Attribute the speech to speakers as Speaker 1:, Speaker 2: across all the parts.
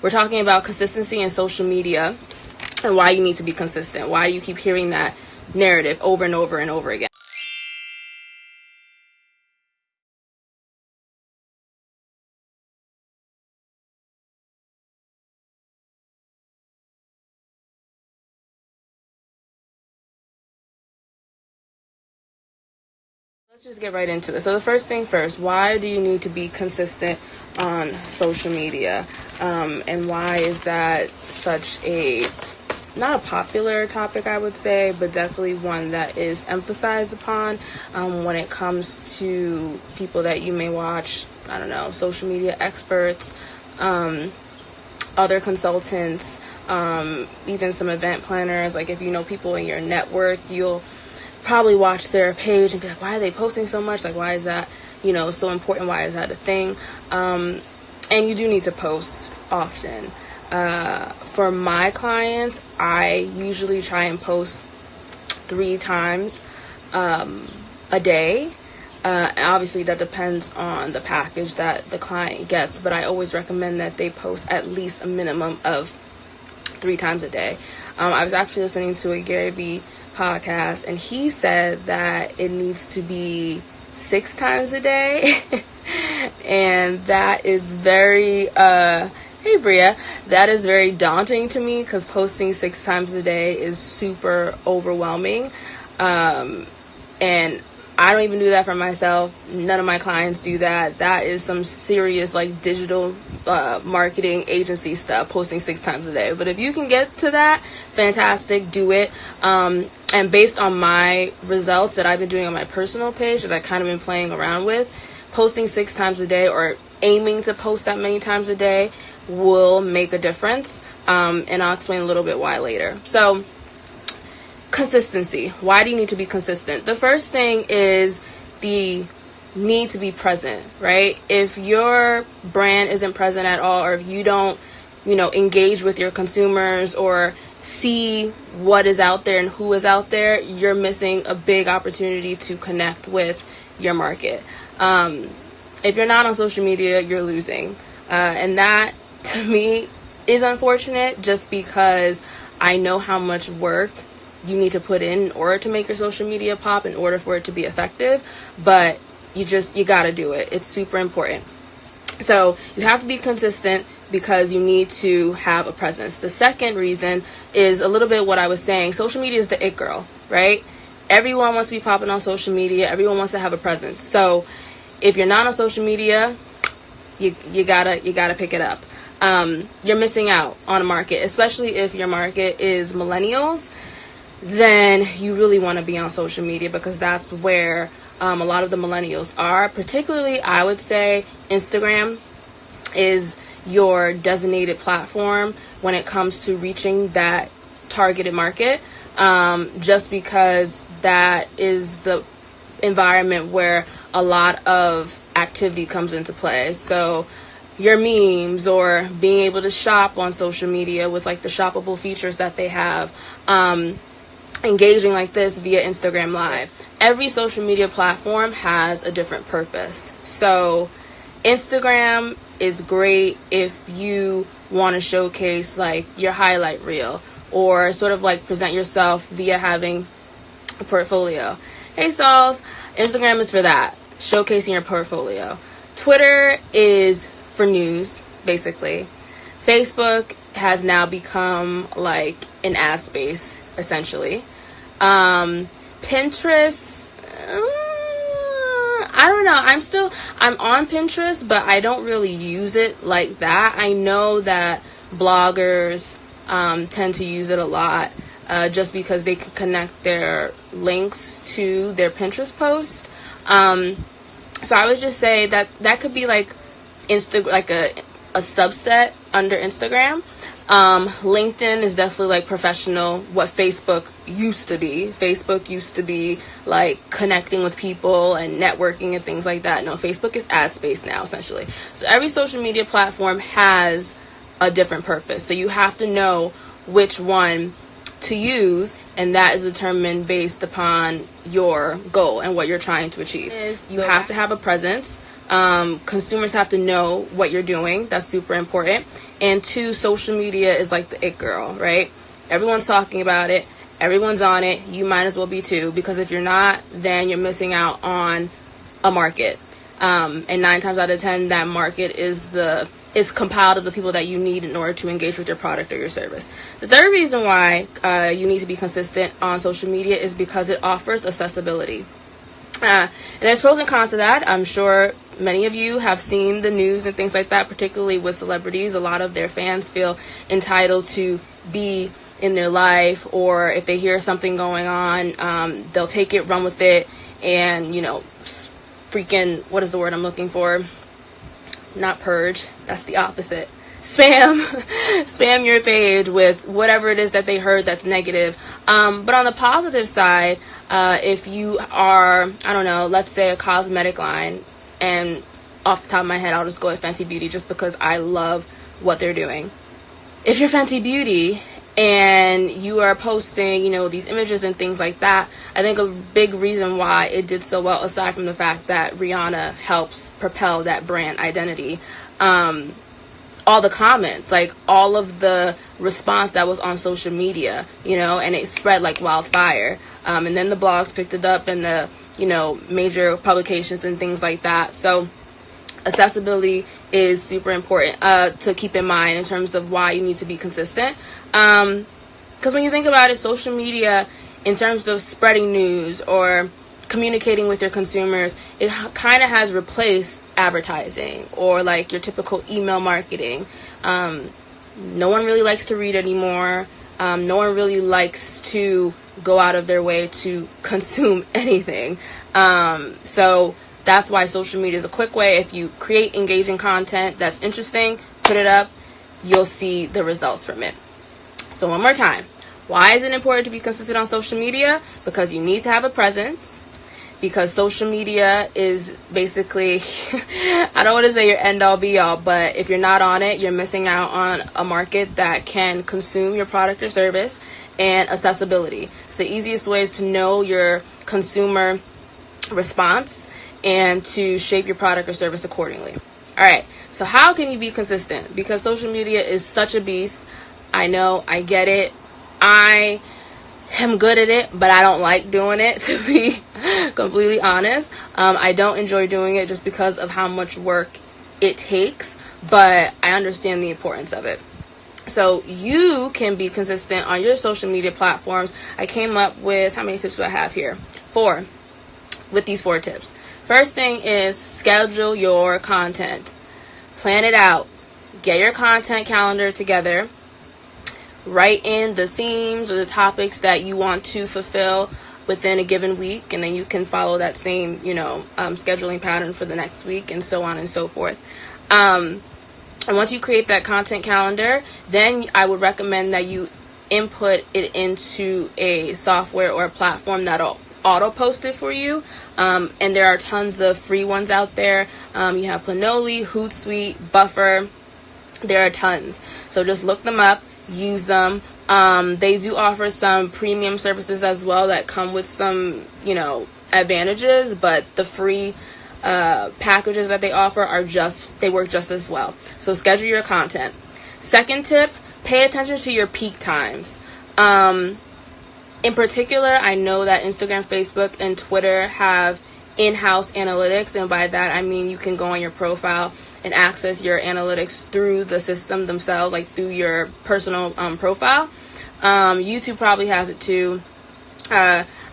Speaker 1: we're talking about consistency in social media and why you need to be consistent. Why you keep hearing that narrative over and over and over again. Let's just get right into it. So the first thing first, why do you need to be consistent on social media? And why is that such a, not a popular topic, I would say, but definitely one that is emphasized upon when it comes to people that you may watch, I don't know, social media experts, other consultants, even some event planners. Like if you know people in your network, you'll probably watch their page and be like, why are they posting so much? Like, why is that, so important? Why is that a thing? And you do need to post often. For my clients, I usually try and post 3 times a day. And obviously that depends on the package that the client gets, but I always recommend that they post at least a minimum of 3 times a day. I was actually listening to a Gary Vee podcast, and he said that it needs to be 6 times a day. And that is very hey Bria, that is very daunting to me, because posting 6 times a day is super overwhelming. And I don't even do that for myself. None of my clients do that. That is some serious like digital marketing agency stuff, posting 6 times a day. But if you can get to that, fantastic, do it. And based on my results that I've been doing on my personal page that I kind of been playing around with, posting 6 times a day or aiming to post that many times a day will make a difference. And I'll explain a little bit why later. So consistency. Why do you need to be consistent? The first thing is the need to be present, right? If your brand isn't present at all, or if you don't, engage with your consumers or see what is out there and who is out there, you're missing a big opportunity to connect with your market. If you're not on social media, you're losing. And that, to me, is unfortunate, just because I know how much work you need to put in order to make your social media pop, in order for it to be effective. But you got to do it. It's super important. So you have to be consistent because you need to have a presence. The second reason is a little bit what I was saying. Social media is the it girl, right? Everyone wants to be popping on social media. Everyone wants to have a presence. So if you're not on social media, you gotta pick it up. You're missing out on a market, especially if your market is millennials. Then you really want to be on social media, because that's where a lot of the millennials are. Particularly, I would say Instagram is your designated platform when it comes to reaching that targeted market, just because that is the environment where a lot of activity comes into play. So your memes, or being able to shop on social media with like the shoppable features that they have, engaging like this via Instagram Live. Every social media platform has a different purpose. So Instagram is great if you want to showcase like your highlight reel, or sort of like present yourself via having a portfolio. Hey Sauls, Instagram is for that, showcasing your portfolio. Twitter is for news, basically. Facebook has now become like an ad space, essentially. Pinterest, I don't know. I'm on Pinterest, but I don't really use it like that. I know that bloggers tend to use it a lot, just because they can connect their links to their Pinterest post. So I would just say that could be like like a subset under Instagram. LinkedIn is definitely like professional, what Facebook used to be. Facebook used to be like connecting with people and networking and things like that. No, Facebook is ad space now, essentially. So every social media platform has a different purpose. So you have to know which one to use, and that is determined based upon your goal and what you're trying to achieve. You have to have a presence. Consumers have to know what you're doing. That's super important. And 2, social media is like the it girl, right? Everyone's talking about it. Everyone's on it. You might as well be too, because if you're not, then you're missing out on a market. And 9 times out of 10, that market is compiled of the people that you need in order to engage with your product or your service. The third reason why you need to be consistent on social media is because it offers accessibility. And there's pros and cons to that. I'm sure many of you have seen the news and things like that, particularly with celebrities. A lot of their fans feel entitled to be in their life, or if they hear something going on, they'll take it, run with it, and, freaking, what is the word I'm looking for? Not purge, that's the opposite. Spam your page with whatever it is that they heard that's negative. But on the positive side, if you are, I don't know, let's say a cosmetic line, and off the top of my head, I'll just go with Fenty Beauty just because I love what they're doing. If you're Fenty Beauty and you are posting, these images and things like that, I think a big reason why it did so well, aside from the fact that Rihanna helps propel that brand identity, all the comments, like all of the response that was on social media, and it spread like wildfire. And then the blogs picked it up, and the, major publications and things like that. So accessibility is super important to keep in mind in terms of why you need to be consistent. Because when you think about it, social media, in terms of spreading news or communicating with your consumers, it kind of has replaced advertising or like your typical email marketing. No one really likes to read anymore. No one really likes to go out of their way to consume anything. So that's why social media is a quick way. If you create engaging content that's interesting, put it up, you'll see the results from it. So one more time, why is it important to be consistent on social media? Because you need to have a presence. Because social media is basically, I don't want to say your end all be all, but if you're not on it, you're missing out on a market that can consume your product or service. And accessibility. So the easiest way is to know your consumer response and to shape your product or service accordingly. All right, so how can you be consistent? Because social media is such a beast. I know, I get it. I am good at it, but I don't like doing it, to be completely honest. I don't enjoy doing it just because of how much work it takes, but I understand the importance of it. So you can be consistent on your social media platforms. I came up with, how many tips do I have here? 4, with these 4 tips. First thing is schedule your content. Plan it out. Get your content calendar together. Write in the themes or the topics that you want to fulfill within a given week, and then you can follow that same, scheduling pattern for the next week, and so on and so forth. And once you create that content calendar, then I would recommend that you input it into a software or a platform that'll auto post it for you. And there are tons of free ones out there. You have Planoly, Hootsuite, Buffer. There are tons. So just look them up, use them. They do offer some premium services as well that come with some, advantages, but the free packages that they offer they work just as well. So schedule your content. Second tip, pay attention to your peak times. In particular, I know that Instagram, Facebook, and Twitter have in-house analytics, and by that I mean you can go on your profile and access your analytics through the system themselves, like through your personal profile. YouTube probably has it too.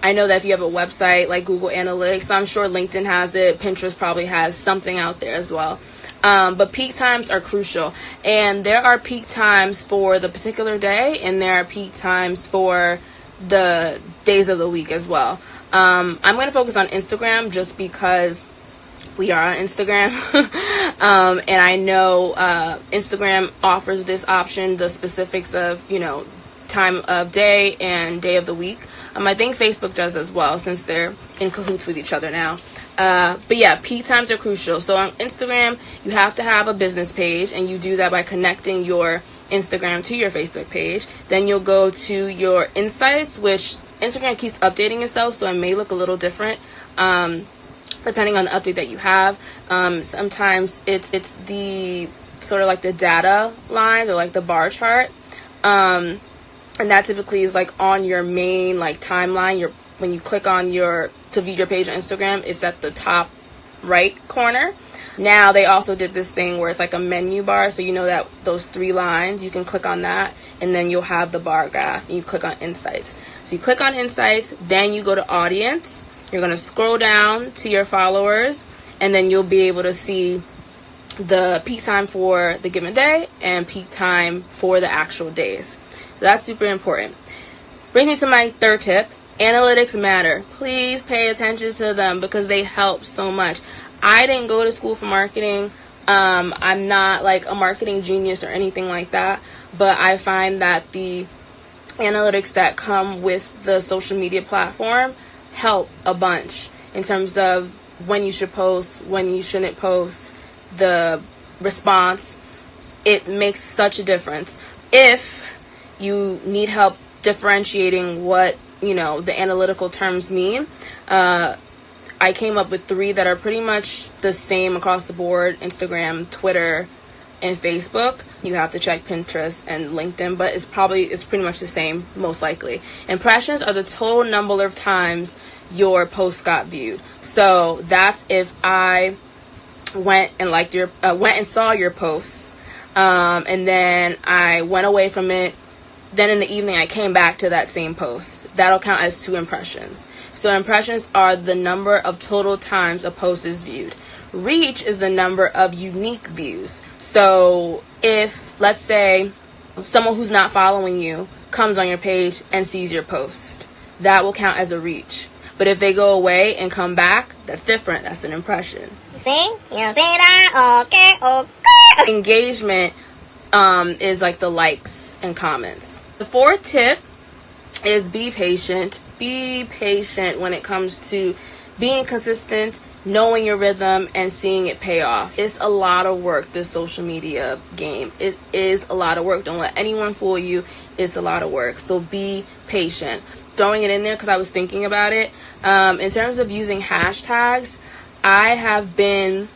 Speaker 1: I know that if you have a website like Google Analytics, so I'm sure LinkedIn has it, Pinterest probably has something out there as well. But peak times are crucial, and there are peak times for the particular day, and there are peak times for the days of the week as well. I'm going to focus on Instagram just because we are on Instagram. And I know Instagram offers this option, the specifics of, time of day and day of the week. I think Facebook does as well, since they're in cahoots with each other now. But yeah, peak times are crucial. So on Instagram, you have to have a business page, and you do that by connecting your Instagram to your Facebook page. Then you'll go to your insights, which Instagram keeps updating itself, so it may look a little different depending on the update that you have. Sometimes it's the sort of like the data lines or like the bar chart. And that typically is like on your main like timeline. When you click on to view your page on Instagram, it's at the top right corner. Now they also did this thing where it's like a menu bar, so you know that those 3 lines, you can click on that and then you'll have the bar graph, and you click on Insights. So you click on Insights, then you go to Audience. You're going to scroll down to your followers, and then you'll be able to see the peak time for the given day and peak time for the actual days. So that's super important. Brings me to my third tip. Analytics matter. Please pay attention to them because they help so much. I didn't go to school for marketing. I'm not like a marketing genius or anything like that, but I find that the analytics that come with the social media platform help a bunch in terms of when you should post, when you shouldn't post, the response. It makes such a difference. If you need help differentiating what, the analytical terms mean, I came up with 3 that are pretty much the same across the board: Instagram, Twitter, and Facebook. You have to check Pinterest and LinkedIn, but it's pretty much the same, most likely. Impressions are the total number of times your post got viewed. So that's if I went and saw your posts, and then I went away from it. Then in the evening, I came back to that same post. That'll count as 2 impressions. So impressions are the number of total times a post is viewed. Reach is the number of unique views. So if, let's say, someone who's not following you comes on your page and sees your post, that will count as a reach. But if they go away and come back, that's different. That's an impression.
Speaker 2: See? You see that? Okay.
Speaker 1: Engagement is like the likes and comments. The 4th tip is be patient. Be patient when it comes to being consistent, knowing your rhythm, and seeing it pay off. It's a lot of work, this social media game. It is a lot of work. Don't let anyone fool you. It's a lot of work. So be patient. Throwing it in there because I was thinking about it. In terms of using hashtags, I have been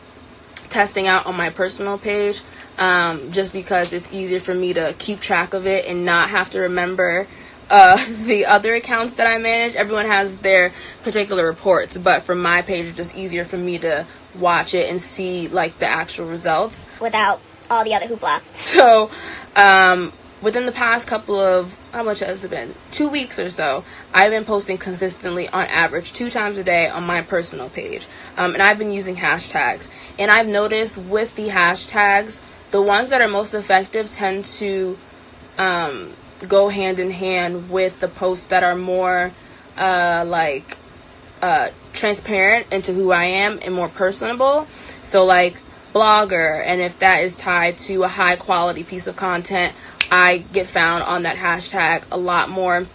Speaker 1: testing out on my personal page, just because it's easier for me to keep track of it and not have to remember the other accounts that I manage. Everyone has their particular reports, but for my page, it's just easier for me to watch it and see like the actual results
Speaker 2: without all the other hoopla.
Speaker 1: So within the past couple of, how much has it been? 2 weeks or so, I've been posting consistently on average 2 times a day on my personal page. And I've been using hashtags. And I've noticed with the hashtags, the ones that are most effective tend to go hand in hand with the posts that are more transparent into who I am and more personable. So like blogger, and if that is tied to a high quality piece of content, I get found on that hashtag a lot more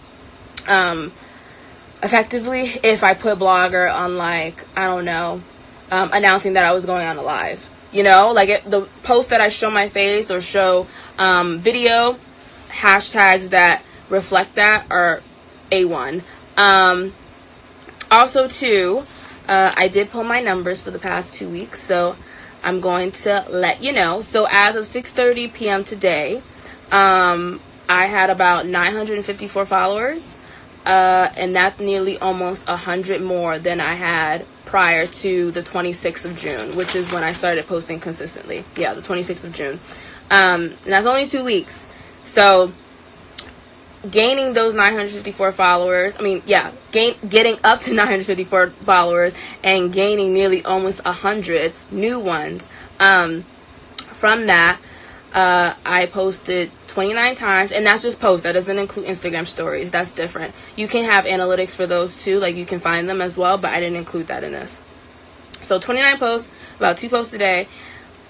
Speaker 1: effectively if I put blogger on, like, I don't know, announcing that I was going on a live. The post that I show my face or show video, hashtags that reflect that are A1. Also, too, I did pull my numbers for the past 2 weeks, so I'm going to let you know. So as of 6:30 p.m. today, I had about 954 followers, and that's nearly almost 100 more than I had prior to the 26th of June, which is when I started posting consistently. Yeah, the 26th of June. And that's only 2 weeks. So gaining those 954 followers, getting up to 954 followers and gaining nearly almost 100 new ones. From that, I posted 29 times, and that's just posts. That doesn't include Instagram stories. That's different. You can have analytics for those too, like you can find them as well, but I didn't include that in this. So 29 posts, about 2 posts a day,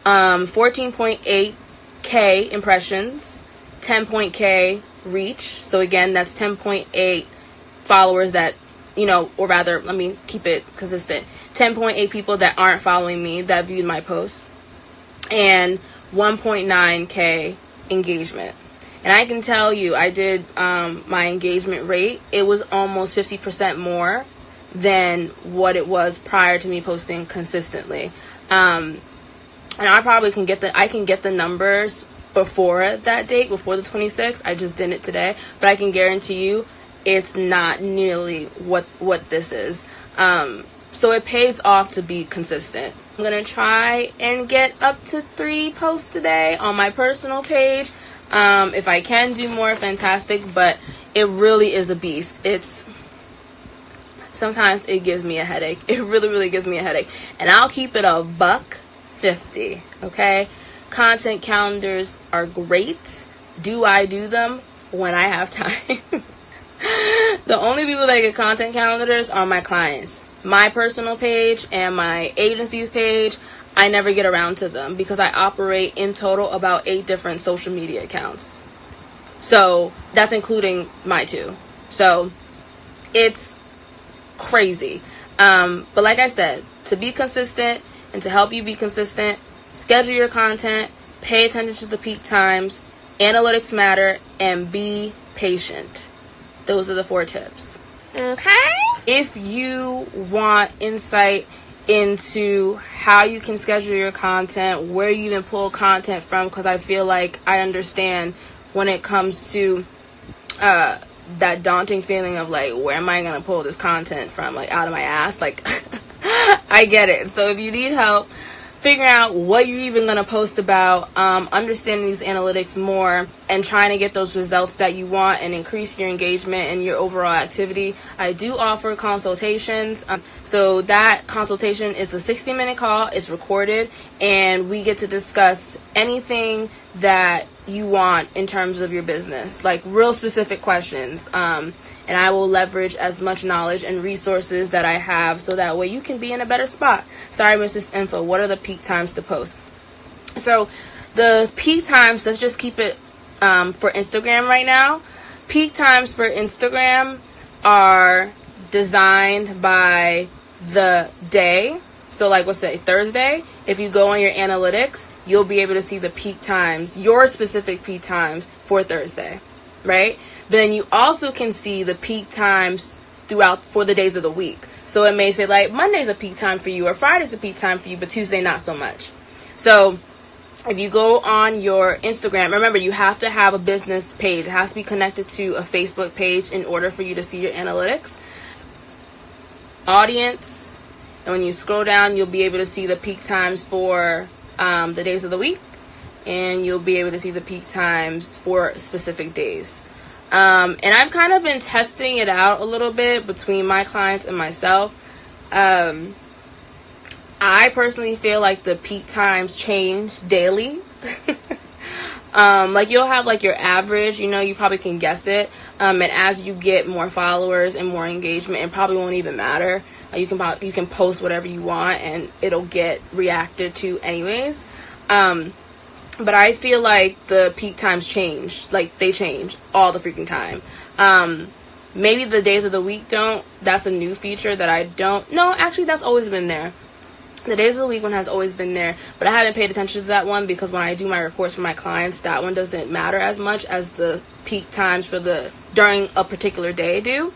Speaker 1: 14.8K impressions, 10.K reach. So again, that's 10.8 followers that, or rather, let me keep it consistent. 10.8 people that aren't following me that viewed my post, and 1.9K engagement. And I can tell you, I did my engagement rate. It was almost 50% more than what it was prior to me posting consistently. And I probably can get the numbers before that date, before the 26th. I just didn't today, but I can guarantee you it's not nearly what this is. So it pays off to be consistent. I'm gonna try and get up to 3 posts today on my personal page. If I can do more, fantastic, but it really is a beast. Sometimes it gives me a headache. It really gives me a headache. And I'll keep it $1.50, okay? Content calendars are great. Do I do them? When I have time. The only people that get content calendars are my clients. My personal page and my agency's page, I never get around to them because I operate in total about 8 different social media accounts. So that's including my 2. So it's crazy. But like I said, to be consistent and to help you be consistent, schedule your content, pay attention to the peak times, analytics matter, and be patient. Those are the 4 tips.
Speaker 2: Okay.
Speaker 1: If you want insight into how you can schedule your content, where you even pull content from, because I feel like I understand when it comes to that daunting feeling of like, where am I going to pull this content from, like out of my ass? Like, I get it. So if you need help figuring out what you're even going to post about, understanding these analytics more, and trying to get those results that you want and increase your engagement and your overall activity, I do offer consultations. So that consultation is a 60-minute call. It's recorded, and we get to discuss anything that you want in terms of your business, like real specific questions. And I will leverage as much knowledge and resources that I have so that way you can be in a better spot. Sorry, Mrs. Info. What are the peak times to post? So the peak times, let's just keep it for Instagram right now. Peak times for Instagram are designed by the day. So like, let's say Thursday, if you go on your analytics, you'll be able to see the peak times, your specific peak times for Thursday, right? But then you also can see the peak times throughout for the days of the week. So it may say like Monday's a peak time for you, or Friday's a peak time for you, but Tuesday not so much. So if you go on your Instagram, remember you have to have a business page. It has to be connected to a Facebook page in order for you to see your analytics. Audience, and when you scroll down, you'll be able to see the peak times for the days of the week, and you'll be able to see the peak times for specific days. And I've kind of been testing it out a little bit between my clients and myself. I personally feel like the peak times change daily. Like you'll have like your average, you probably can guess it. And as you get more followers and more engagement, it probably won't even matter. You can post whatever you want and it'll get reacted to anyways. But I feel like the peak times change. Like, they change all the freaking time. Maybe the days of the week don't. That's a new feature that I don't. No, actually, that's always been there. The days of the week one has always been there. But I haven't paid attention to that one because when I do my reports for my clients, that one doesn't matter as much as the peak times for during a particular day do.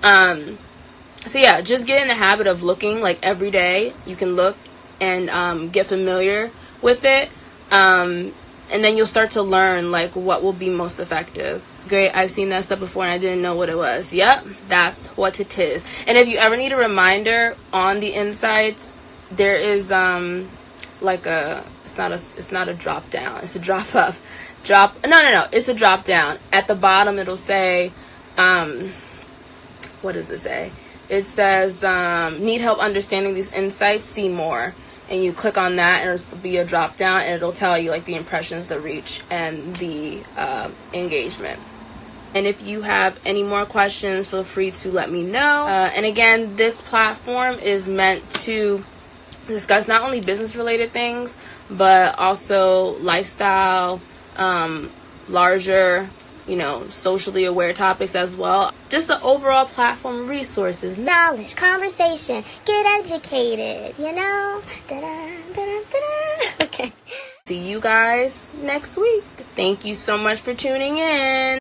Speaker 1: So yeah, just get in the habit of looking like every day. You can look and get familiar with it. And then you'll start to learn like what will be most effective. Great, I've seen that stuff before and I didn't know what it was. Yep, that's what it is. And if you ever need a reminder on the insights, there is like it's not a drop down, it's a drop up. It's a drop down. At the bottom it'll say what does it say? It says need help understanding these insights, see more. And you click on that and it'll be a drop down and it'll tell you like the impressions, the reach, and the engagement. And if you have any more questions, feel free to let me know. And again, this platform is meant to discuss not only business related things, but also lifestyle, larger, socially aware topics as well. Just the overall platform, resources,
Speaker 2: Knowledge, conversation, get educated, Da-da, da-da, da-da. Okay.
Speaker 1: See you guys next week. Thank you so much for tuning in.